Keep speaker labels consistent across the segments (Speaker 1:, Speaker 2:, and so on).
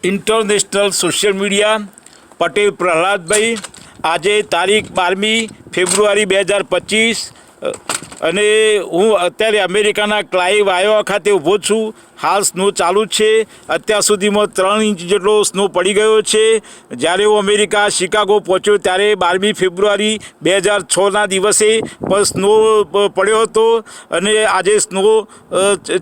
Speaker 1: International social media Patel Prahladbhai આજે તારીખ 12મી ફેબ્રુઆરી 2025 અને હું અત્યારે અમેરિકાના ક્લાઇવ આયોવા ખાતે ઊભો છું. હાલ સ્નો ચાલુ છે. અત્યાર સુધીમાં 3 ઇંચ જેટલો સ્નો પડી ગયો છે. જ્યારે હું અમેરિકા શિકાગો પહોંચ્યો ત્યારે 12મી ફેબ્રુઆરી 2006ના દિવસે પણ સ્નો પડ્યો હતો અને આજે સ્નો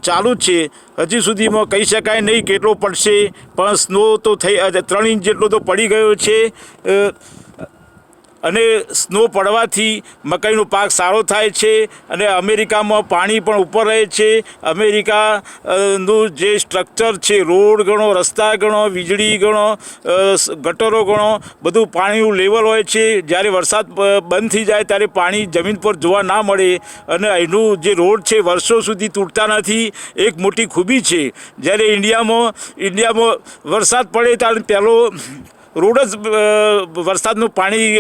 Speaker 1: ચાલુ છે. હજી સુધીમાં કહી શકાય નહીં કેટલો પડશે, પણ સ્નો તો 3 ઇંચ જેટલો તો પડી ગયો છે. અને સ્નો પડવાથી મકાઈનો પાક સારો થાય છે અને અમેરિકામાં પાણી પણ ઉપર રહે છે. અમેરિકાનું જે સ્ટ્રક્ચર છે, રોડ ગણો, રસ્તા ગણો, વીજળી ગણો, ગટરો ગણો, બધું પાણીનું લેવલ હોય છે. જ્યારે વરસાદ બંધ થઈ જાય ત્યારે પાણી જમીન પર જોવા ના મળે અને અહીંનું જે રોડ છે વર્ષો સુધી તૂટતા નથી. એક મોટી ખૂબી છે. જ્યારે ઇન્ડિયામાં વરસાદ પડે ત્યારે પહેલો રોડ જ વરસાદનું પાણી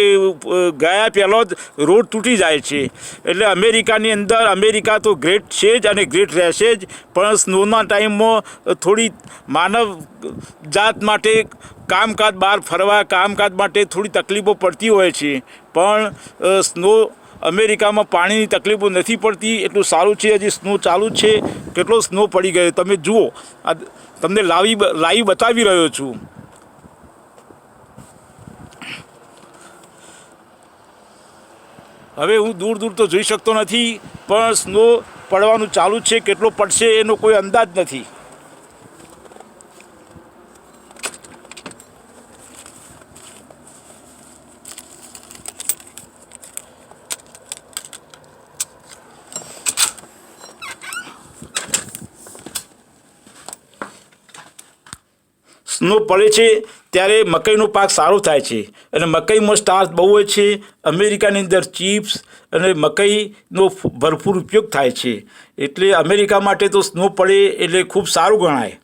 Speaker 1: ગયા પહેલો જ રોડ તૂટી જાય છે. એટલે અમેરિકાની અંદર અમેરિકા તો ગ્રેટ છે જ અને ગ્રેટ રહેશે જ, પણ સ્નોના ટાઈમમાં થોડી માનવ જાત માટે કામકાજ, બહાર ફરવા કામકાજ માટે થોડી તકલીફો પડતી હોય છે. પણ સ્નો અમેરિકામાં પાણીની તકલીફો નથી પડતી. એટલું સારું છે. હજી સ્નો ચાલુ છે. કેટલો સ્નો પડી ગયો તમે જુઓ. તમને લાઈવ બતાવી રહ્યો છું. હવે હું દૂર તો જોઈ શકતો નથી, પણ સ્નો પડવાનું ચાલુ છે. કેટલો પડશે એનો કોઈ અંદાજ નથી. સ્નો પડે છે ત્યારે મકાઈનો પાક સારો થાય છે અને મકાઈમાં સ્ટાર્ચ બહુ હોય છે. અમેરિકાની અંદર ચિપ્સ અને મકાઈનો ભરપૂર ઉપયોગ થાય છે. એટલે અમેરિકા માટે તો સ્નો પડે એટલે ખૂબ સારું ગણાય.